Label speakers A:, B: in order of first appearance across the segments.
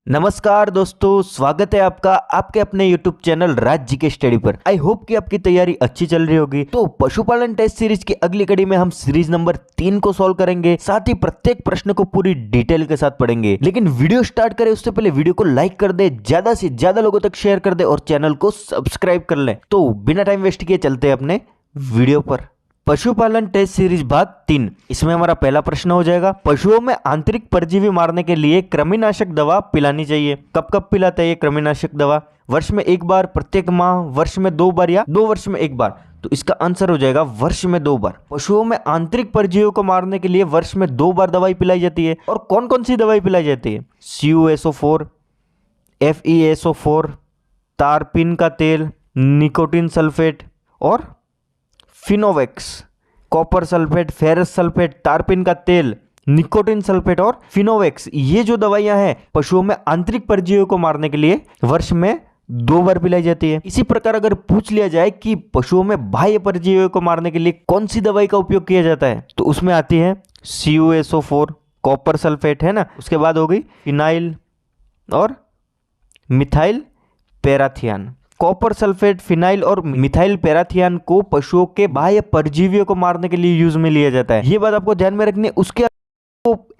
A: नमस्कार दोस्तों, स्वागत है आपका आपके अपने YouTube चैनल राज जी के स्टडी पर। आई होप कि आपकी तैयारी अच्छी चल रही होगी। तो पशुपालन टेस्ट सीरीज की अगली कड़ी में हम सीरीज नंबर 3 को सॉल्व करेंगे, साथ ही प्रत्येक प्रश्न को पूरी डिटेल के साथ पढ़ेंगे। लेकिन वीडियो स्टार्ट करें उससे पहले वीडियो को लाइक कर दे, ज्यादा से ज्यादा लोगों तक शेयर कर दे और चैनल को सब्सक्राइब कर ले। तो बिना टाइम वेस्ट किए चलते हैं अपने वीडियो पर। पशुपालन टेस्ट सीरीज भाग 3। इसमें हमारा पहला प्रश्न हो जाएगा, पशुओं में आंतरिक परजीवी मारने के लिए कृमिनाशक दवा पिलानी चाहिए। कब कब पिलाते हैं ये कृमिनाशक दवा? वर्ष में एक बार, प्रत्येक माह, वर्ष में 2 बार या 2 वर्ष में एक बार? तो इसका आंसर हो जाएगा वर्ष में 2 बार। पशुओं में आंतरिक परजीवियों को मारने के लिए वर्ष में 2 बार दवाई पिलाई जाती है। और कौन कौन सी दवाई पिलाई जाती है? CuSO4, FeSO4, तारपीन का तेल, निकोटीन सल्फेट और फिनोवेक्स। कॉपर सल्फेट, फेरस सल्फेट, तारपीन का तेल, निकोटीन सल्फेट और फिनोवेक्स, ये जो दवाइयां हैं पशुओं में आंतरिक परजीवियों को मारने के लिए वर्ष में 2 बार पिलाई जाती है। इसी प्रकार अगर पूछ लिया जाए कि पशुओं में बाह्य परजीवियों को मारने के लिए कौन सी दवाई का उपयोग किया जाता है, तो उसमें आती है CuSO4, कॉपर सल्फेट है ना, उसके बाद हो गई फिनाइल और methyl parathion. Copper sulphate, phenyl और मिथाइल पैराथियान को पशुओं के बाह्य परजीवियों को मारने के लिए यूज में लिया जाता है। ये बात आपको ध्यान में रखनी है। उसके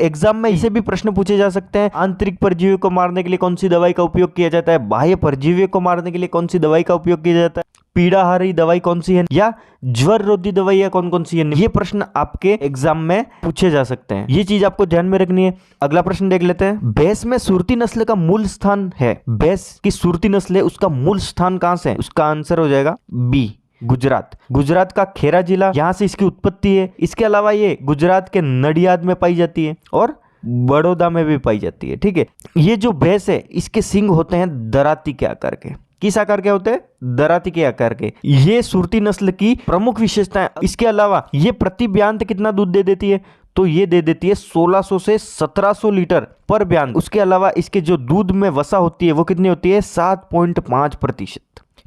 A: एग्जाम में इसे भी प्रश्न पूछे जा सकते हैं, आंतरिक परजीवियों को मारने के लिए कौन सी दवाई का उपयोग किया जाता है, बाह्य परजीवियों को मारने के लिए कौन सी दवाई का उपयोग किया जाता है, पीड़ाहारी दवाई कौन सी है, या ज्वर रोधी दवाई कौन कौन सी है। ये प्रश्न आपके एग्जाम में पूछे जा सकते हैं, ये चीज आपको ध्यान में रखनी है। अगला प्रश्न देख लेते हैं, भैंस में सुरती नस्ल का मूल स्थान है। भैंस की सुरती नस्ल है, उसका मूल स्थान कहां से है? उसका आंसर हो जाएगा B, गुजरात। गुजरात का खेरा जिला, यहां से इसकी उत्पत्ति है। इसके अलावा ये गुजरात के नडियाद में पाई जाती है और बड़ौदा में भी पाई जाती है। ठीक है, ये जो भैंस है इसके सींग होते हैं दराती के आकार के। किस आकार के होते हैं? दराती के आकार के। ये सुरती नस्ल की प्रमुख विशेषता है। इसके अलावा ये प्रति ब्यांत कितना दूध दे देती है? तो ये दे देती है 1600 से 1700 लीटर पर ब्यांत। उसके अलावा इसके जो दूध में वसा होती है वो कितनी होती है? 7.5%।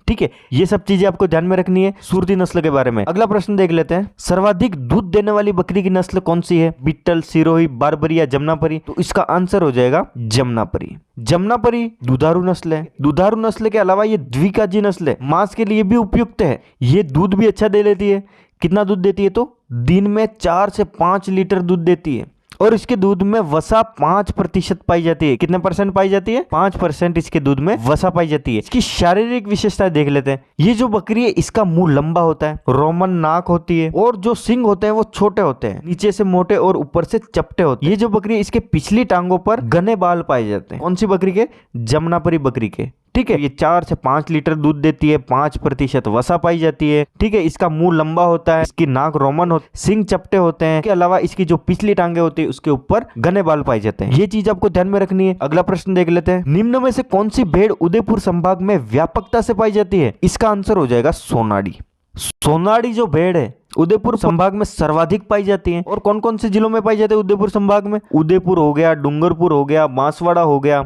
A: ठीक है, ये सब चीजें आपको ध्यान में रखनी है सुरती नस्ल के बारे में। अगला प्रश्न देख लेते हैं, सर्वाधिक दूध देने वाली बकरी की नस्ल कौन सी है? बीटल, सिरोही, बारबरी या जमनापरी? तो इसका आंसर हो जाएगा जमनापरी। जमनापरी दुधारू नस्ल है। दुधारू नस्ल के अलावा ये द्विकाजी नस्ल है, मांस के लिए भी उपयुक्त है। ये दूध भी अच्छा दे लेती है। कितना दूध देती है? तो दिन में 4 से 5 लीटर दूध देती है। और इसके दूध में वसा 5% पाई जाती है। कितने परसेंट पाई जाती है? 5% इसके दूध में वसा पाई जाती है। इसकी शारीरिक विशेषताएं देख लेते हैं। ये जो बकरी है इसका मुंह लंबा होता है, रोमन नाक होती है और जो सिंग होते हैं वो छोटे होते हैं, नीचे से मोटे और ऊपर से चपटे होते हैं। ये जो बकरी है इसके पिछली टांगों पर घने बाल पाए जाते हैं। कौन सी बकरी के? जमनापरी बकरी के। ठीक है, ये 4 से 5 लीटर दूध देती है, 5% वसा पाई जाती है। ठीक है, इसका मुंह लंबा होता है, इसकी नाक रोमन होती है, सिंग चपटे होते हैं। इसके अलावा इसकी जो पिछली टांगे होती है उसके ऊपर घने बाल पाए जाते हैं। ये चीज आपको ध्यान में रखनी है। अगला प्रश्न देख लेते हैं, निम्न में से कौन सी भेड़ उदयपुर संभाग में व्यापकता से पाई जाती है? इसका आंसर हो जाएगा सोनाड़ी। सोनाड़ी जो भेड़ है उदयपुर संभाग में सर्वाधिक पाई जाती है। और कौन कौन से जिलों में पाई जाती है उदयपुर संभाग में? उदयपुर हो गया, डूंगरपुर हो गया, बांसवाड़ा हो गया,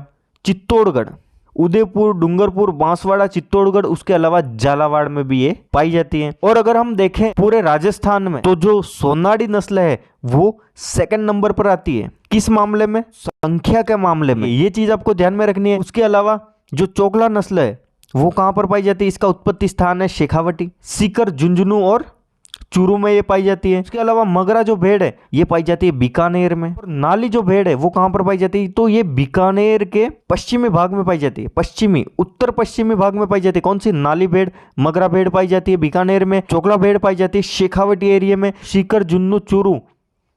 A: चित्तौड़गढ़। उदयपुर, डूंगरपुर, बांसवाड़ा, चित्तौड़गढ़, उसके अलावा झालावाड़ में भी ये पाई जाती है। और अगर हम देखें पूरे राजस्थान में तो जो सोनाड़ी नस्ल है वो 2nd नंबर पर आती है। किस मामले में? संख्या के मामले में। ये चीज आपको ध्यान में रखनी है। उसके अलावा जो चोकला नस्ल है वो कहां पर पाई जाती है? इसका उत्पत्ति स्थान है शेखावटी। सीकर, झुंझुनू और चूरू में ये पाई जाती है। इसके अलावा मगरा जो भेड़ है ये पाई जाती है बीकानेर में। और नाली जो भेड़ है वो कहां पर पाई जाती है? तो ये बीकानेर के पश्चिमी भाग में पाई जाती है। पश्चिमी, उत्तर पश्चिमी भाग में पाई जाती है। कौन सी? नाली भेड़, मगरा भेड़ पाई जाती है बीकानेर में। चोकला भेड़ पाई जाती है शेखावटी एरिया में। सीकर, झुंझुनू, चूरू,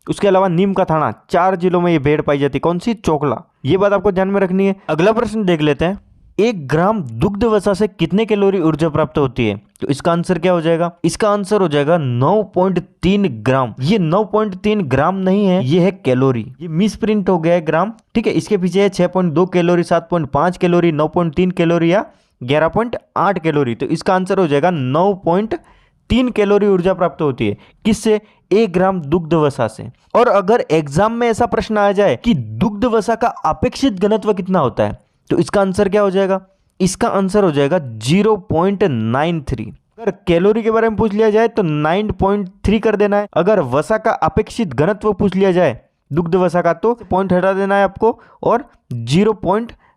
A: उसके अलावा नीम का थाना, 4 जिलों में ये भेड़ पाई जाती है। कौन सी? चोकला। ये बात आपको ध्यान में रखनी है। अगला प्रश्न देख लेते हैं, 1 ग्राम दुग्ध वसा से कितने कैलोरी ऊर्जा प्राप्त होती है? तो इसका आंसर क्या हो जाएगा? इसका आंसर हो जाएगा 9.3 ग्राम। ये 9.3 ग्राम नहीं है, ये है कैलोरी। ये मिस प्रिंट हो गया है ग्राम। ठीक है, इसके पीछे है 6.2 कैलोरी, 7.5 कैलोरी, 9.3 कैलोरी या 11.8 कैलोरी। तो इसका आंसर हो जाएगा 9.3 कैलोरी ऊर्जा प्राप्त होती है। किससे? 1 ग्राम दुग्ध वसा से। और अगर एग्जाम में ऐसा प्रश्न आ जाए कि दुग्ध वसा का अपेक्षित घनत्व कितना होता है, तो इसका आंसर क्या हो जाएगा? इसका आंसर हो जाएगा 0.93। अगर कैलोरी के बारे में पूछ लिया जाए तो 9.3 कर देना है। अगर वसा का अपेक्षित घनत्व पूछ लिया जाए दुग्ध वसा का तो पॉइंट हटा देना है आपको और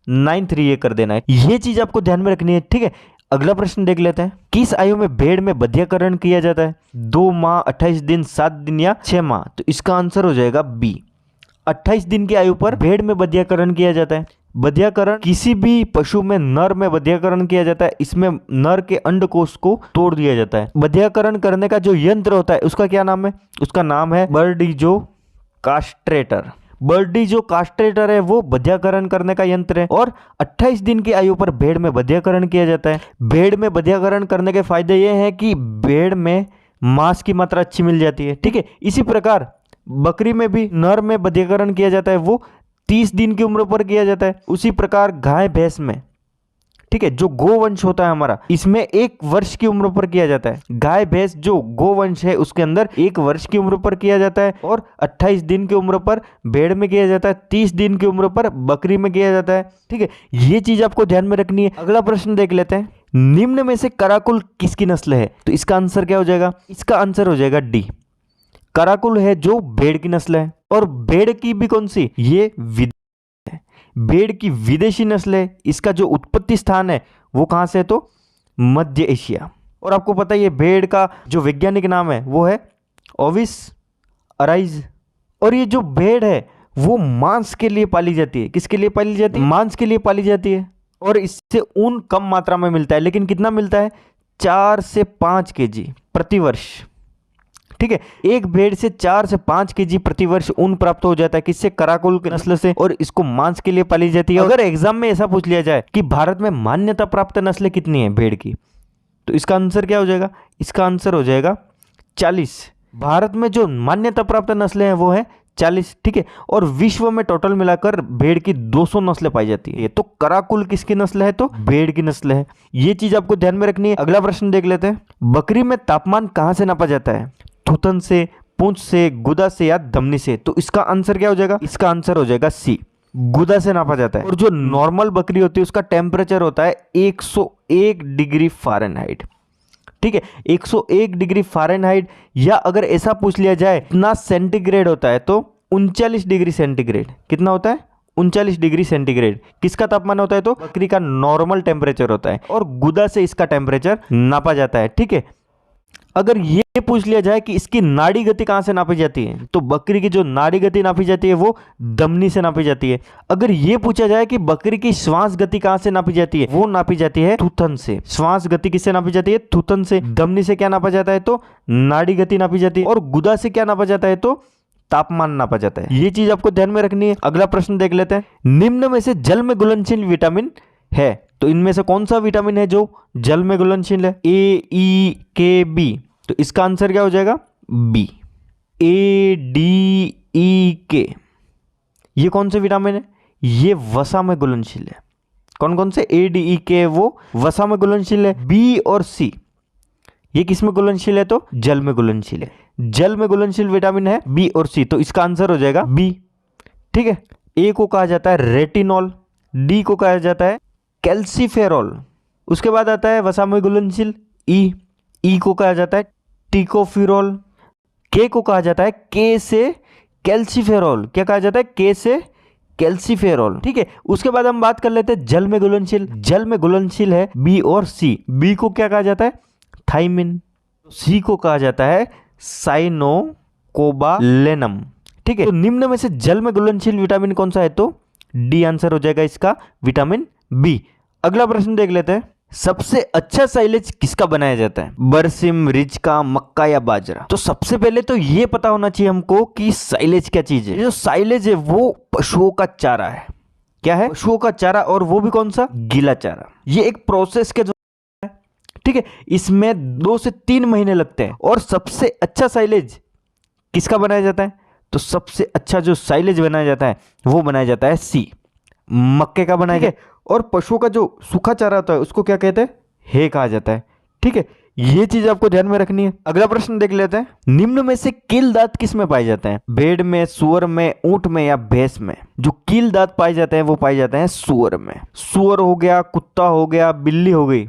A: 9 3 ये कर देना है। ये चीज आपको ध्यान में रखनी है, ठीक है। अगला प्रश्न देख लेते हैं। किस आयु में भेड़ में बधियाकरण किया जाता है? 2 माह, 28 दिन, 7 दिन या 6 माह? तो इसका आंसर हो जाएगा बी। 28 दिन की आयु पर भेड़ में बधियाकरण किया जाता है। बधियाकरण किसी भी पशु में नर में बधियाकरण किया जाता है। इसमें नर के अंडकोश को तोड़ दिया जाता है। बधियाकरण करने का जो यंत्र होता है उसका क्या नाम है? उसका नाम है बर्डीजो कास्ट्रेटर। बर्डीजो कास्ट्रेटर है वो बधियाकरण करने का यंत्र है। और 28 दिन की आयु पर भेड़ में बधियाकरण किया जाता है। भेड़ में बधियाकरण करने के फायदे ये हैं कि भेड़ में मांस की मात्रा अच्छी मिल जाती है, ठीक है। इसी प्रकार बकरी में भी नर में बधियाकरण किया जाता है, वो 30 दिन की उम्र पर किया जाता है। उसी प्रकार गाय भैंस में, ठीक है, जो गोवंश होता है हमारा, इसमें 1 वर्ष की उम्र पर किया जाता है। गाय भैंस जो गोवंश है उसके अंदर 1 वर्ष की उम्र पर किया जाता है। और 28 दिन की उम्र पर भेड़ में किया जाता है, 30 दिन की उम्र पर बकरी में किया जाता है, ठीक है। ये चीज आपको ध्यान में रखनी है। अगला प्रश्न देख लेते हैं। निम्न में से कराकुल किसकी नस्ल है? तो इसका आंसर क्या हो जाएगा? इसका आंसर हो जाएगा डी। कराकुल है जो भेड़ की नस्ल है। और भेड़ की भी कौन सी? ये भेड़ की विदेशी नस्ल है। इसका जो उत्पत्ति स्थान है वो कहां से है? तो मध्य एशिया। और आपको पता है ये भेड़ का जो वैज्ञानिक नाम है वो है ओविस अराइज। और ये जो भेड़ है वो मांस के लिए पाली जाती है। किसके लिए पाली जाती है? मांस के लिए पाली जाती है। और इससे ऊन कम मात्रा में मिलता है, लेकिन कितना मिलता है? 4 से 5 केजी प्रति वर्ष, ठीक है। एक भेड़ से 4 से 5 केजी प्रति वर्ष ऊन प्राप्त हो जाता है। किससे? कराकुल की नस्ल से। और इसको मांस के लिए पाली जाती है। अगर एग्जाम में ऐसा पूछ लिया जाए कि भारत में मान्यता प्राप्त नस्लें कितनी है भेड़ की, तो इसका आंसर क्या हो जाएगा? इसका आंसर हो जाएगा 40। भारत में जो मान्यता प्राप्त नस्लें हैं वो है 40, ठीक है। और विश्व में टोटल मिलाकर भेड़ की 200 नस्लें पाई जाती है। तो कराकुल किसकी नस्ल है? तो भेड़ की नस्ल है। ये चीज आपको ध्यान में रखनी है। अगला प्रश्न देख लेते हैं। बकरी में तापमान कहां से नापा जाता है? थूथन से, पूंछ से, गुदा से या धमनी से? तो इसका आंसर क्या हो जाएगा? इसका आंसर हो जाएगा सी, गुदा से नापा जाता है। और जो नॉर्मल बकरी होती है उसका टेम्परेचर होता है 101 डिग्री फ़ारेनहाइट, ठीक है। 101 डिग्री फ़ारेनहाइट। या अगर ऐसा पूछ लिया जाए कितना सेंटीग्रेड होता है, तो 39 डिग्री सेंटीग्रेड। कितना होता है? 39 डिग्री सेंटीग्रेड किसका तापमान होता है? तो बकरी का नॉर्मल टेम्परेचर होता है। और गुदा से इसका टेम्परेचर नापा जाता है, ठीक है। अगर ये पूछ लिया जाए कि इसकी नाड़ी गति कहां से नापी जाती है, तो बकरी की जो नाड़ी गति नापी जाती है वो धमनी से नापी जाती है। अगर ये पूछा जाए कि बकरी की श्वास गति कहां से नापी जाती है, वो नापी जाती है थूथन से। श्वास गति किससे नापी जाती है? थूथन से। धमनी से क्या नापा जाता है? तो नाड़ी गति नापी जाती है। और गुदा से क्या नापा जाता है? तो तापमान नापा जाता है। ये चीज आपको ध्यान में रखनी है। अगला प्रश्न देख लेते हैं। निम्न में से जल में घुलनशील विटामिन है, तो इनमें से कौन सा विटामिन है जो जल में घुलनशील है? ए, ई, के, बी? तो इसका आंसर क्या हो जाएगा? बी, ए, डी, ई, के। ये कौन से विटामिन है? ये वसा में घुलनशील है। कौन कौन से? ए, डी, ई, के वो वसा में घुलनशील है। बी और सी ये किस में घुलनशील है? तो जल में घुलनशील है। जल में घुलनशील विटामिन है बी और सी, तो इसका आंसर हो जाएगा बी, ठीक है। ए को कहा जाता है रेटिनॉल, डी को कहा जाता है कैल्सीफेरॉल। उसके बाद आता है वसा में घुलनशील ई को कहा जाता है टिकोफिरॉल। के को कहा जाता है के से कैल्सीफेरॉल। क्या कहा जाता है? के से कैल्सीफेरॉल, ठीक है। उसके बाद हम बात कर लेते हैं जल में घुलनशील। जल में घुलनशील है बी और सी। बी को क्या कहा जाता है? थाइमिन। सी को कहा जाता है साइनोकोबालेनम, ठीक है। तो निम्न में से जल में घुलनशील विटामिन कौन सा है? तो डी आंसर हो जाएगा इसका, विटामिन बी। अगला प्रश्न देख लेते हैं। सबसे अच्छा साइलेज किसका बनाया जाता है? बरसिम, रिच का, मक्का या बाजरा? तो सबसे पहले तो ये पता होना चाहिए हमको कि साइलेज क्या चीज है। जो साइलेज है वो पशुओं का चारा है। क्या है? पशुओं का चारा, और वो भी कौन सा? गीला चारा। ये एक प्रोसेस के द्वारा, ठीक है, इसमें 2 से 3 महीने लगते हैं। और सबसे अच्छा साइलेज किसका बनाया जाता है? तो सबसे अच्छा जो साइलेज बनाया जाता है वो बनाया जाता है सी, मक्के का बनाया जाता है। और पशुओं का जो सूखा चारा होता है उसको क्या कहते हैं? हे कहा जाता है, ठीक है। ये चीज आपको ध्यान में रखनी है। अगला प्रश्न देख लेते हैं। निम्न में से कील दांत किस में पाए जाते हैं? भेड़ में, सुअर में, ऊंट में या भैंस में? जो कील दांत पाए जाते हैं वो पाए जाते हैं सुअर में। सुअर हो गया, कुत्ता हो गया, बिल्ली हो गई,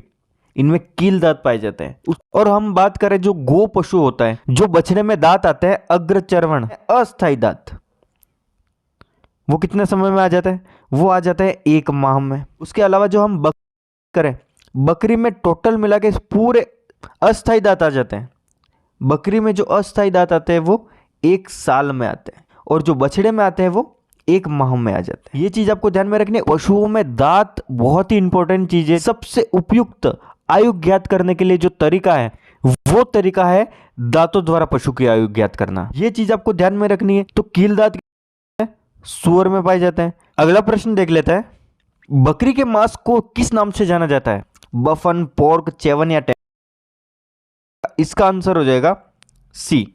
A: इनमें कील दांत पाए जाते हैं। और हम बात करें जो गो पशु होता है, जो बछड़े में दांत आते हैं अग्रचर्वण, अस्थायी दांत, वो कितने समय में आ जाता है? वो आ जाता है 1 माह में। उसके अलावा जो हम बकरी करें, बकरी में टोटल मिला के पूरे अस्थायी दांत आ जाते हैं। बकरी में जो अस्थायी दांत आते हैं वो 1 साल में आते हैं, और जो बछड़े में आते हैं वो 1 माह में आ जाते हैं। ये चीज आपको ध्यान में रखनी है। पशुओं में दांत बहुत ही इंपॉर्टेंट चीज है। सबसे उपयुक्त आयु ज्ञात करने के लिए जो तरीका है वो तरीका है दांतों द्वारा पशु की आयु ज्ञात करना। ये चीज आपको ध्यान में रखनी है। तो कील दांत सूअर में पाए जाते हैं। अगला प्रश्न देख लेते हैं, बकरी के मांस को किस नाम से जाना जाता है? बफन, पोर्क, चेवन या टेंडर? इसका आंसर हो जाएगा सी,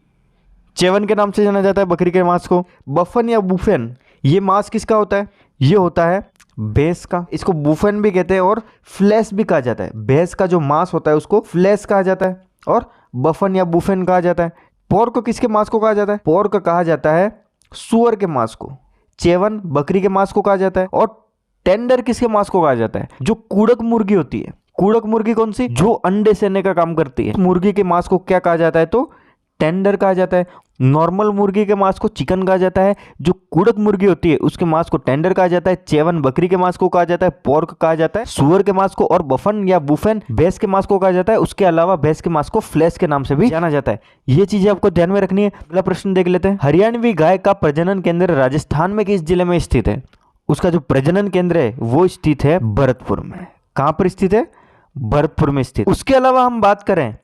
A: चेवन के नाम से जाना जाता है बकरी के मांस को। बफन या बुफेन, ये मांस किसका होता है? ये होता है भैंस का। इसको बुफेन भी कहते हैं और फ्लैश भी कहा जाता है। भैंस का जो मांस होता है उसको फ्लैश कहा जाता है और बफन या बुफेन कहा जाता है। पोर्क को किसके मांस को कहा जाता है? पोर्क कहा जाता है सुअर के मांस को। चेवन बकरी के मांस को कहा जाता है, और टेंडर किसके मांस को कहा जाता है? जो कुड़क मुर्गी होती है। कुड़क मुर्गी कौन सी? जो अंडे सेने का काम करती है। मुर्गी के मांस को क्या कहा जाता है? तो टेंडर कहा जाता है। नॉर्मल मुर्गी के मांस को चिकन कहा जाता है। जो कुड़क मुर्गी होती है उसके मांस को टेंडर कहा जाता है। चेवन बकरी के मांस को कहा जाता है। पोर्क कहा जाता है सुअर के मांस को, और बफन या बुफेन भैंस के मांस को कहा जाता है। उसके अलावा भैंस के मांस को फ्लैश के नाम से भी जाना जाता है। ये चीजें आपको ध्यान में रखनी है। अगला प्रश्न देख लेते हैं, हरियाणवी गाय का प्रजनन केंद्र राजस्थान में किस जिले में स्थित है? उसका जो प्रजनन केंद्र है वो स्थित है भरतपुर में। कहां पर स्थित है? भरतपुर में स्थित। उसके अलावा हम बात करें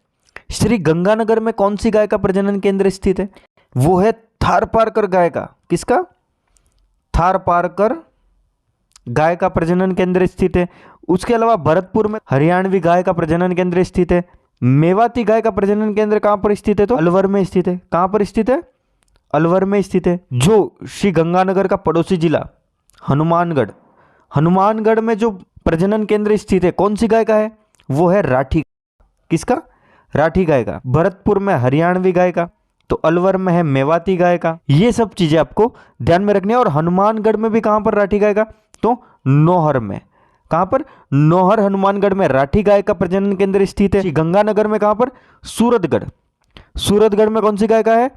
A: श्री गंगानगर में कौन सी गाय का प्रजनन केंद्र स्थित है? वो है थारपारकर गाय का। किसका? थारपारकर गाय का प्रजनन केंद्र स्थित है। उसके अलावा भरतपुर में हरियाणवी गाय का प्रजनन केंद्र स्थित है। मेवाती गाय का प्रजनन केंद्र कहां पर स्थित है? तो अलवर में स्थित है। कहां पर स्थित है? अलवर में स्थित है। जो श्री गंगानगर का पड़ोसी जिला हनुमानगढ़, हनुमानगढ़ में जो प्रजनन केंद्र स्थित है कौन सी गाय का है? वो है राठी। किसका? राठी गाय का। भरतपुर में हरियाणवी गाय का, तो अलवर में है मेवाती गाय का। ये सब चीजें आपको ध्यान में रखनी है। और हनुमानगढ़ में भी कहां पर राठी गाय का? तो नौहर में। कहां पर? नौहर हनुमानगढ़ में राठी गाय का प्रजनन केंद्र स्थित है। गंगानगर में कहां पर? सूरतगढ़। सूरतगढ़ में कौन सी गाय का है?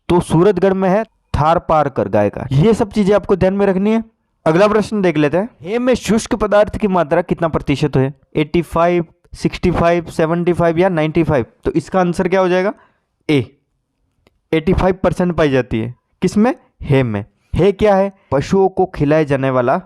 A: तो सूरतगढ़ में है थारपारकर गाय का। ये सब चीजें आपको ध्यान में रखनी है। अगला प्रश्न देख लेते हैं, हे में शुष्क पदार्थ की मात्रा कितना प्रतिशत है? 85, 65, 75 या 95? तो इसका आंसर क्या हो जाएगा? ए, 85% पाई जाती है। किसमें? हे में। हे क्या है? पशुओं को खिलाए जाने वाला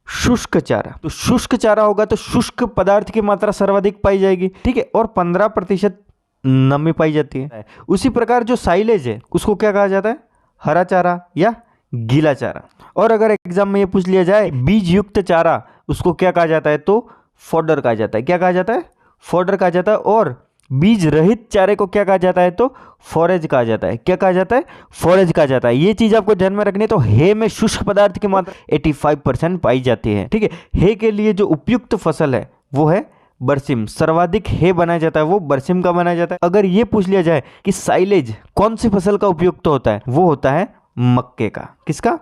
A: शुष्क चारा। तो शुष्क चारा होगा तो शुष्क पदार्थ की मात्रा सर्वाधिक पाई जाएगी, ठीक है। और 15% नमी पाई जाती है। उसी प्रकार जो साइलेज है उसको क्या कहा जाता है? हरा चारा या गीला चारा। और अगर एग्जाम में ये पूछ लिया जाए बीज युक्त चारा, उसको क्या कहा जाता है? तो फॉडर कहा जाता है। क्या कहा जाता है? फॉडर कहा जाता है। और बीज रहित चारे को क्या कहा जाता है? तो फॉरेज कहा जाता है। क्या कहा जाता है? फॉरेज कहा जाता है। ये चीज आपको ध्यान में रखनी है। तो हे में शुष्क पदार्थ की मात्रा 85% पाई जाती है, ठीक है। हे के लिए जो उपयुक्त फसल है वो है बरसिम। सर्वाधिक हे बनाया जाता है वो बरसिम का बनाया जाता है। अगर ये पूछ लिया जाए कि साइलेज कौन सी फसल का उपयुक्त होता है, वो होता है मक्के का। किसका?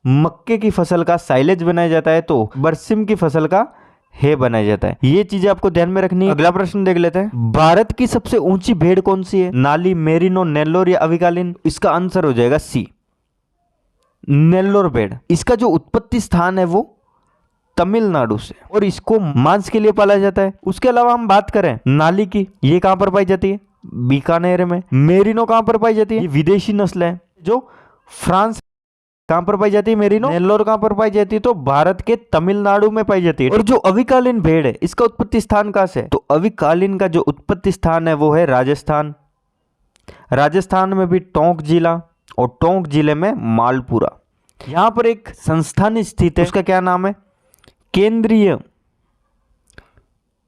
A: मक्के की फसल का साइलेज बनाया जाता है, तो बरसिम की फसल का हे बनाया जाता है। ये चीजें आपको ध्यान में रखनी है। अगला प्रश्न देख लेते हैं, भारत की सबसे ऊंची भेड़ कौन सी है? नाली, मेरिनो, नेल्लोर या अविकालिन? इसका आंसर हो जाएगा सी, नेल्लोर भेड़। इसका जो उत्पत्ति स्थान है वो तमिलनाडु से, और इसको मांस के लिए पाला जाता है। उसके अलावा हम बात करें नाली की, ये कहां पर पाई जाती है? बीकानेर में। मेरिनो कहां पर पाई जाती है? ये विदेशी नस्ल है जो फ्रांस। कहां पर पाई जाती है मेरिनो? नेल्लोर कहां पर पाई जाती है? तो भारत के तमिलनाडु में पाई जाती है। और जो अविकालीन भेड़ है इसका उत्पत्ति स्थान कहां से? तो अविकालीन का जो उत्पत्ति स्थान है वो है राजस्थान। राजस्थान में भी टोंक जिला, और टोंक जिले में मालपुरा। यहां पर एक संस्थान स्थित है, उसका क्या नाम है? केंद्रीय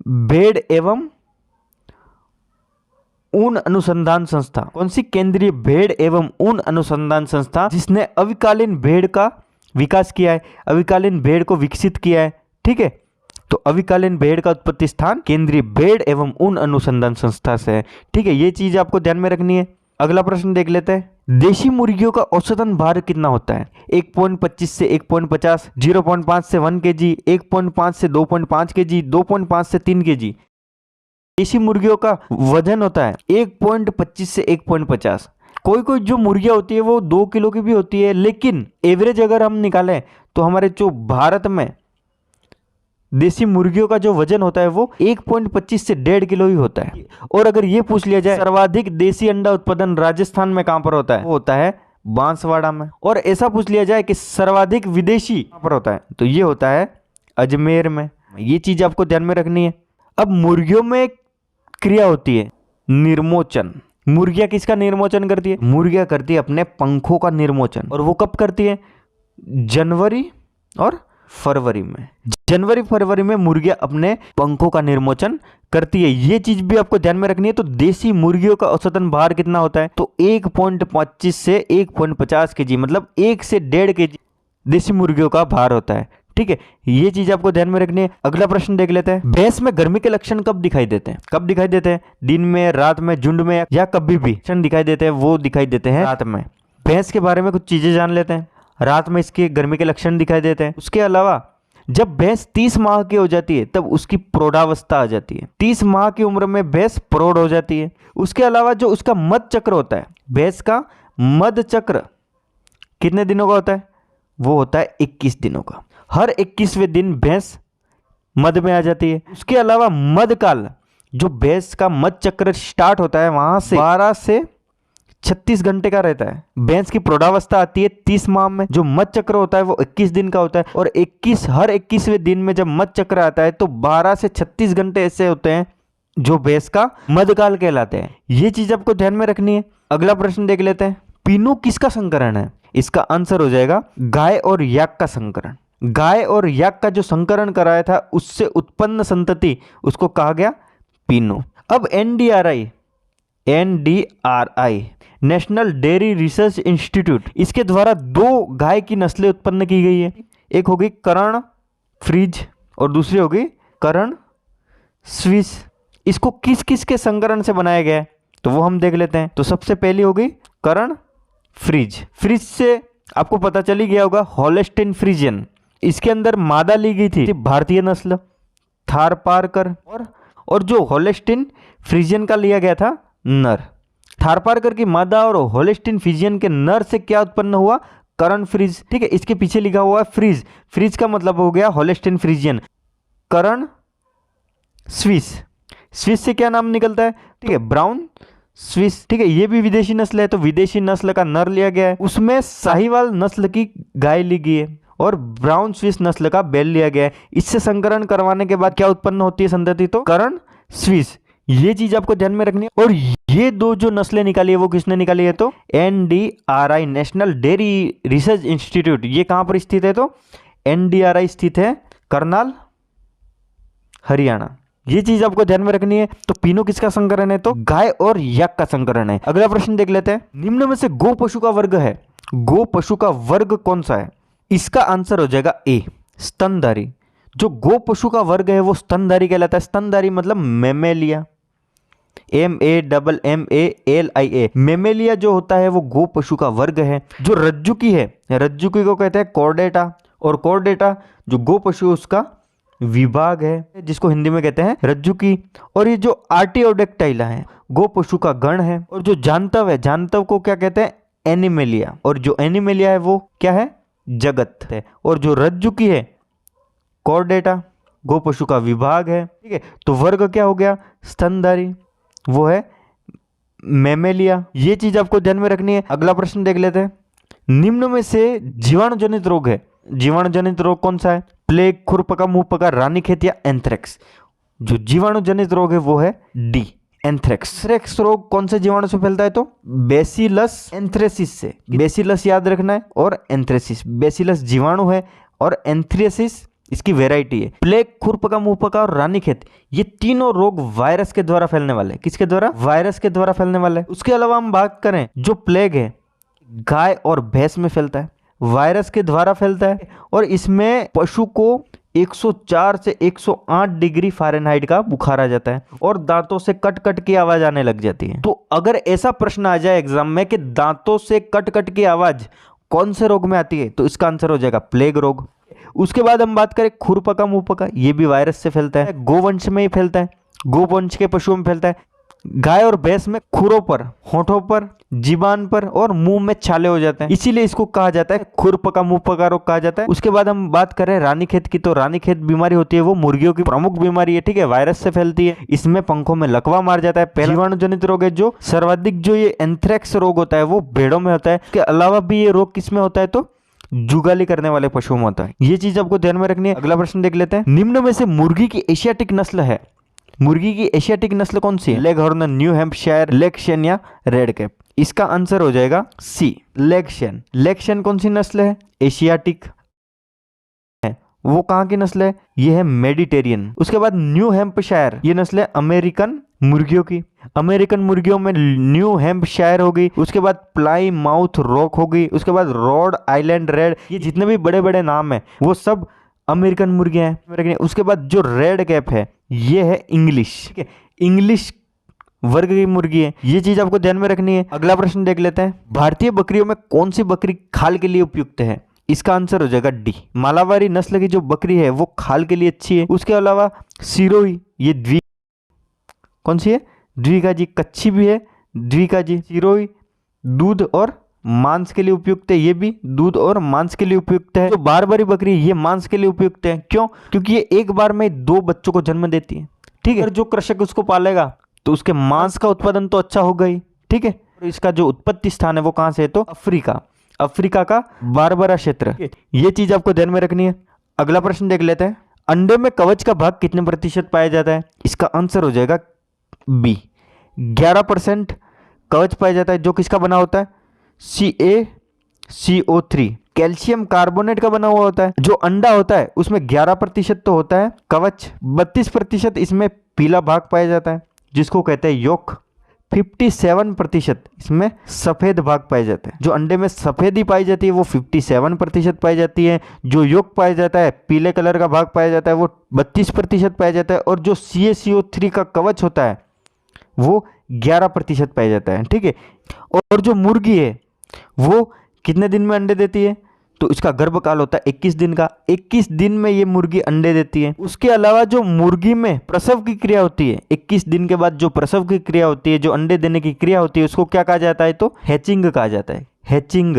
A: भेड़ एवं ऊन अनुसंधान संस्था। कौन सी? केंद्रीय भेड़ एवं ऊन अनुसंधान संस्था, जिसने अविकालीन भेड़ का विकास किया है, अविकालीन भेड़ को विकसित किया है, ठीक है। तो अविकालीन भेड़ का उत्पत्ति स्थान केंद्रीय भेड़ एवं ऊन अनुसंधान संस्था से है, ठीक है। ये चीज आपको ध्यान में रखनी है। अगला प्रश्न देख लेते हैं, देशी मुर्गियों का औसतन भार कितना होता है? 1.25 से 1.50, 0.5 से 1 kg, 1.5 से 2.5 kg, 2.5 से 3 kg। देशी मुर्गियों का वजन होता है 1.25 से 1.50। कोई कोई जो मुर्गियाँ होती है वो 2 किलो की भी होती है, लेकिन एवरेज अगर हम निकालें तो हमारे जो भारत में देसी मुर्गियों का जो वजन होता है वो 1.25 से 1.5 किलो ही होता है। और अगर ये पूछ लिया जाए सर्वाधिक देसी अंडा उत्पादन राजस्थान में कहाँ पर होता है, वो होता है बांसवाड़ा में। और ऐसा पूछ लिया जाए कि सर्वाधिक विदेशी कहाँ पर होता है, तो ये होता है अजमेर में। ये चीज आपको ध्यान में रखनी है। अब मुर्गियों में एक क्रिया होती है निर्मोचन। मुर्गियां किसका निर्मोचन करती है? मुर्गियां करती है अपने पंखों का निर्मोचन। और वो कब करती है? जनवरी और फरवरी में। जनवरी फरवरी में मुर्गियां अपने पंखों का निर्मोचन करती है। ये चीज भी आपको ध्यान में रखनी है। तो देसी मुर्गियों का औसतन भार कितना होता है? तो 1.25 से 1.50 केजी, मतलब 1 से 1.5 केजी देसी मुर्गियों का भार होता है। ठीक है, ये चीज आपको ध्यान में रखनी है। अगला प्रश्न देख लेते हैं। भैंस में गर्मी के लक्षण कब दिखाई देते हैं? कब दिखाई देते हैं? दिन में, रात में, झुंड में, या कभी भी लक्षण दिखाई देते हैं? वो दिखाई देते हैं रात में। भैंस के बारे में कुछ चीजें जान लेते हैं। रात में इसके गर्मी के लक्षण दिखाई देते हैं। उसके अलावा जब भैंस 30 माह की हो जाती है तब उसकी प्रौढ़ावस्था आ जाती है। 30 माह की उम्र में भैंस प्रौढ़ हो जाती है। उसके अलावा जो उसका मध चक्र होता है, भैंस का मध चक्र कितने दिनों का होता है? वो होता है 21 दिनों का। हर 21वें दिन भैंस मध में आ जाती है। उसके अलावा मध काल, जो भैंस का मध चक्र स्टार्ट होता है वहां से 12 से 36 घंटे का रहता है। भैंस की प्रौढ़ावस्था आती है 30 माह में। जो मध चक्र होता है वो 21 दिन का होता है। और हर 21वें दिन में जब मध चक्र आता है तो 12 से 36 घंटे ऐसे होते हैं जो भैंस का मधकाल कहलाते हैं। ये चीज आपको ध्यान में रखनी है। अगला प्रश्न देख लेते हैं। पीनू किसका संकरण है? इसका आंसर हो जाएगा गाय और याक का संकरण। गाय और याक का जो संकरण कराया था उससे उत्पन्न संतति उसको कहा गया पीनू। अब NDRI national dairy research institute, इसके द्वारा 2 गाय की नस्लें उत्पन्न की गई है। एक होगी करण फ्रीज और दूसरी होगी करण स्विस। इसको किस किस के संकरण से बनाया गया है तो वो हम देख लेते हैं। तो सबसे पहली होगी करण फ्रीज। फ्रीज से आपको पता चल ही गया होगा हॉलेस्टीन फ्रीजियन। इसके अंदर मादा ली गई थी भारतीय नस्ल थारपारकर, और जो हॉलेस्टीन फ्रीजियन का लिया गया था नर। थारपारकर की मादा और हॉलेस्टीन फ्रीजियन के नर से क्या उत्पन्न हुआ? करण फ्रीज। ठीक है, इसके पीछे लिखा हुआ है फ्रीज। फ्रीज का मतलब हो गया हॉलेस्टीन फ्रीजियन। करण स्विस, स्विस से क्या नाम निकलता है? ठीक है, ब्राउन स्विस। ठीक है, ये भी विदेशी नस्ल है तो विदेशी नस्ल का नर लिया गया है। उसमें साहिवाल नस्ल की गाय ली गई है और ब्राउन स्विस नस्ल का बैल लिया गया है। इससे संकरण करवाने के बाद क्या उत्पन्न होती है संतति? तो करण स्विस। ये चीज आपको ध्यान में रखनी है। और ये 2 जो नस्लें निकाली है वो किसने निकाली है? तो NDRI national dairy research institute. ये कहां पर स्थित है? तो एनडीआरआई स्थित है करनाल, हरियाणा। ये चीज आपको ध्यान में रखनी है। तो पीनू किसका संकरण है? तो गाय और याक का संकरण है। अगला प्रश्न देख लेते हैं। निम्न में से गो पशु का वर्ग है, गो पशु का वर्ग कौन सा है? इसका आंसर हो जाएगा ए, स्तनधारी। जो गो पशु का वर्ग है वो स्तनधारी कहलाता है। स्तनधारी मतलब मेमेलिया, MEMMALIA। मेमेलिया जो होता है वो गो पशु का वर्ग है। जो रज्जुकी है, रज्जुकी को कहते हैं कॉर्डेटा, और कॉर्डेटा जो गो पशु उसका विभाग है जिसको हिंदी में कहते हैं रज्जुकी। और ये जो आर्टियोडेक्टाइला है गो पशु का गण है। और जो जानतव है, जानतव को क्या कहते हैं? एनिमेलिया। और जो एनिमेलिया है वो क्या है? जगत है। और जो रज्जुकी है कॉर्डेटा गो पशु का विभाग है। ठीक है, तो वर्ग क्या हो गया? स्तनधारी, वो है मेमेलिया। ये चीज आपको ध्यान में रखनी है। अगला प्रश्न देख लेते हैं। निम्न में से जीवाणुजनित रोग है, जीवाणुजनित रोग कौन सा है? प्लेग, खुरपका, मुंहपका, रानीखेत या एंथ्रेक्स। जो जीवाणुजनित रोग है वो है डी, एंथ्रेक्स। एंथ्रेक्स रोग कौन से जीवाणु से फैलता है? तो बेसिलस एंथ्रेसिस से। बेसिलस याद रखना है और एंथ्रेसिस। बेसिलस जीवाणु है और एंथ्रेसिस इसकी वेराइटी है। प्लेग, खुरपका, मुंहपका और रानीखेत, ये तीनों रोग वायरस के द्वारा फैलने वाले हैं। किसके द्वारा? वायरस के द्वारा फैलने वाले हैं। उसके अलावा हम बात करें जो प्लेग है गाय और भैंस में फैलता है, वायरस के द्वारा फैलता है। और इसमें पशु को 104 से 108 डिग्री फ़ारेनहाइट का बुखार आ जाता है और दांतों से कट कट की आवाज आने लग जाती है। तो अगर ऐसा प्रश्न आ जाए एग्जाम में कि दांतों से कट कट की आवाज कौन से रोग में आती है, तो इसका आंसर हो जाएगा प्लेग रोग। उसके बाद हम बात करें खुरपका, मुंहपका, ये भी वायरस से फैलता है, गोवंश में ही फैलता है, गोवंश के पशुओं में फैलता है। गाय और भैंस में खुरों पर, होठों पर, जीबान पर और मुंह में छाले हो जाते हैं, इसीलिए इसको कहा जाता है खुर पका मुंह पका रोग कहा जाता है। उसके बाद हम बात करें रानीखेत की, तो रानीखेत बीमारी होती है वो मुर्गियों की प्रमुख बीमारी है, ठीक है, वायरस से फैलती है। इसमें पंखों में लकवा मार जाता है। पहला जीवाणु जनित रोग है जो सर्वाधिक, जो ये एंथ्रेक्स रोग होता है वो भेड़ों में होता है। इसके अलावा भी ये रोग किसमें होता है, तो जुगाली करने वाले पशुओं में होता है। ये चीज आपको ध्यान में रखनी है। अगला प्रश्न देख लेते हैं। निम्न में से मुर्गी की एशियाटिक नस्ल है, मुर्गी की एशियाटिक नस्ल कौन सी है? लेगहॉर्न, न्यू हैम्पशायर, लेगशेन या रेड कैप? इसका आंसर हो जाएगा सी, लेगशेन। लेगशेन कौन सी नस्ल है? एशियाटिक है। वो कहाँ की नस्ल है? ये है मेडिटेरियन। उसके बाद न्यू हैम्पशायर, ये नस्ल है अमेरिकन मुर्गियों की। अमेरिकन मुर्गियों में न्यू हैम्पशायर हो गई। उसके बाद प्लाई माउथ रॉक हो गई। उसके बाद रोड आइलैंड रेड, ये जितने भी बड़े बड़े नाम है वो सब अमेरिकन मुर्गियां हैं। उसके बाद जो रेड कैप है ये है इंग्लिश, ठीक है, इंग्लिश वर्ग की मुर्गी है। ये चीज आपको ध्यान में रखनी है। अगला प्रश्न देख लेते हैं। भारतीय बकरियों में कौन सी बकरी खाल के लिए उपयुक्त है? इसका आंसर हो जाएगा डी, मालाबारी नस्ल की जो बकरी है वो खाल के लिए अच्छी है। उसके अलावा सिरोही, ये कौन सी है? द्विकाजी, कच्ची भी है द्विकाजी। सिरोही दूध और मांस के लिए उपयुक्त है, ये भी दूध और मांस के लिए उपयुक्त है। जो बारबरी बकरी ये मांस के लिए उपयुक्त है। क्यों? क्योंकि ये एक बार में 2 बच्चों को जन्म देती है, ठीक है। अगर जो कृषक उसको पालेगा तो उसके मांस का उत्पादन तो अच्छा होगा ही, ठीक है। इसका जो उत्पत्ति स्थान है वो कहां से है? तो अफ्रीका, अफ्रीका का बारबरा क्षेत्र। ये चीज आपको ध्यान में रखनी है। अगला प्रश्न देख लेते हैं। अंडे में कवच का भाग कितने प्रतिशत पाया जाता है? इसका आंसर हो जाएगा बी, 11% कवच पाया जाता है, जो किसका बना होता है? CaCO3, कैल्शियम कार्बोनेट का बना हुआ होता है। जो अंडा होता है उसमें 11% तो होता है कवच, 32% इसमें पीला भाग पाया जाता है जिसको कहते हैं योक, 57% इसमें सफेद भाग पाए जाते हैं। जो अंडे में सफेदी पाई जाती है वो 57% पाई जाती है। जो योक पाया जाता है, पीले कलर का भाग पाया जाता है, वो 32% पाया जाता है। और जो CaCO3 का कवच होता है वो 11% पाया जाता है, ठीक है। और जो मुर्गी है वो कितने दिन में अंडे देती है? तो इसका गर्भकाल होता है 21 दिन का। 21 दिन में ये मुर्गी अंडे देती है। उसके अलावा जो मुर्गी में प्रसव की क्रिया होती है, 21 दिन के बाद जो प्रसव की क्रिया होती है, जो अंडे देने की क्रिया होती है, उसको क्या कहा जाता है? तो हैचिंग कहा जाता है, हैचिंग।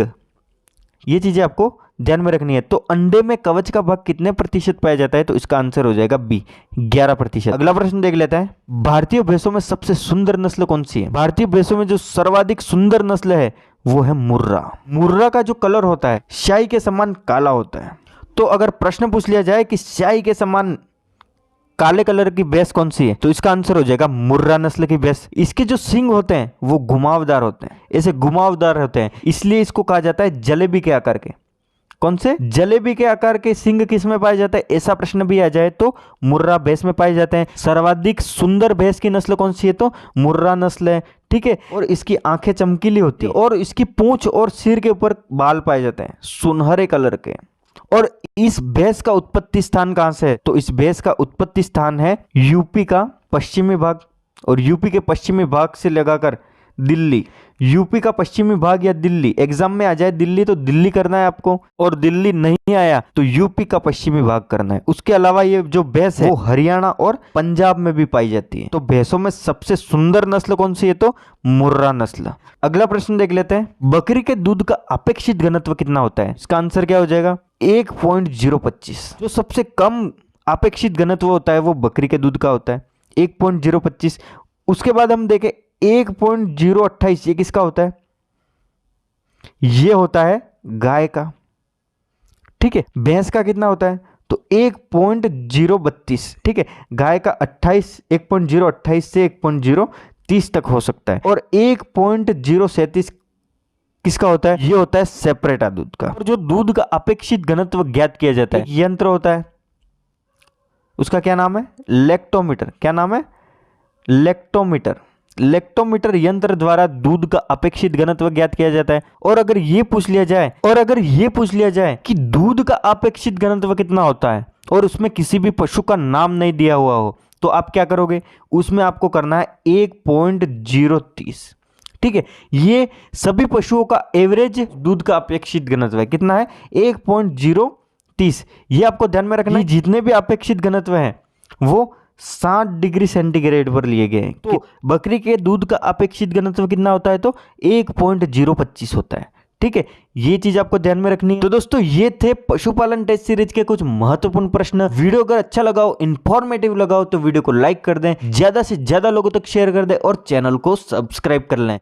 A: ये चीजें आपको ध्यान में रखनी है। तो अंडे में कवच का भाग कितने प्रतिशत पाया जाता है? तो इसका आंसर हो जाएगा बी, 11%। अगला प्रश्न देख लेते हैं। भारतीय भैंसों में सबसे सुंदर नस्ल कौन सी है? भारतीय भैंसों में जो सर्वाधिक सुंदर नस्ल है वो है मुर्रा। मुर्रा का जो कलर होता है स्याही के समान काला होता है। तो अगर प्रश्न पूछ लिया जाए कि स्याही के समान काले कलर की भैंस कौन सी है, तो इसका आंसर हो जाएगा मुर्रा नस्ल की भैंस। इसके जो सींग होते हैं वो घुमावदार होते हैं, ऐसे घुमावदार होते हैं, इसलिए इसको कहा जाता है जलेबी के आकार के। कौन से? जलेबी के आकार के सींग किस में पाए जाते हैं? ऐसा प्रश्न भी आ जाए तो मुर्रा भैंस में पाए जाते हैं। सर्वाधिक सुंदर भैंस की नस्ल कौन सी है? तो मुर्रा नस्ल है, ठीक है। और इसकी आंखें चमकीली होती है और इसकी पूंछ और सिर के ऊपर बाल पाए जाते हैं सुनहरे कलर के। और इस भैंस का उत्पत्ति स्थान कहां से है? तो इस भैंस का उत्पत्ति स्थान है यूपी का पश्चिमी भाग। और यूपी के पश्चिमी भाग से लगाकर दिल्ली, यूपी का पश्चिमी भाग या दिल्ली, एग्जाम में आ जाए दिल्ली तो दिल्ली करना है आपको, और दिल्ली नहीं आया तो यूपी का पश्चिमी भाग करना है। उसके अलावा ये जो भैंस है वो हरियाणा और पंजाब में भी पाई जाती है। तो भैंसों में सबसे सुंदर नस्ल कौन सी है? तो मुर्रा नस्ल। अगला प्रश्न देख लेते हैं। बकरी के दूध का अपेक्षित घनत्व कितना होता है? इसका आंसर क्या हो जाएगा? 1.025। जो सबसे कम अपेक्षित घनत्व होता है वो बकरी के दूध का होता है, 1.025। उसके बाद हम देखें 1.028, ये किसका होता है? ये होता है गाय का, ठीक है। भैंस का कितना होता है? तो 1.032, ठीक है। गाय का 1.028 से 1.030 तक हो सकता है। और 1.037 किसका होता है? ये होता है सेपरेटा दूध का। और जो दूध का अपेक्षित घनत्व ज्ञात किया जाता है, यंत्र होता है, उसका क्या नाम है? लेक्टोमीटर। क्या नाम है? लेक्टोमीटर। लेक्टोमीटर यंत्र द्वारा दूध का अपेक्षित घनत्व ज्ञात किया जाता है। और अगर ये पूछ लिया जाए कि दूध का अपेक्षित घनत्व कितना होता है और उसमें किसी भी पशु का नाम नहीं दिया हुआ हो, तो आप क्या करोगे? उसमें आपको करना है 1.030, ठीक है। ये सभी पशुओं का एवरेज दूध का अपेक्षित घनत्व है। कितना है? 1.030। ये आपको ध्यान में रखना है। जितने भी अपेक्षित घनत्व हैं वो 60 डिग्री सेंटीग्रेड पर लिए गए हैं। तो बकरी के दूध का अपेक्षित घनत्व कितना होता है, तो 1.025 होता है। ठीक है, ये चीज आपको ध्यान में रखनी है। तो दोस्तों ये थे पशुपालन टेस्ट सीरीज के कुछ महत्वपूर्ण प्रश्न। वीडियो अगर अच्छा लगा हो, इंफॉर्मेटिव लगा हो, तो वीडियो को लाइक कर दें, ज्यादा से ज्यादा लोगों तक शेयर कर दें और चैनल को सब्सक्राइब कर लें।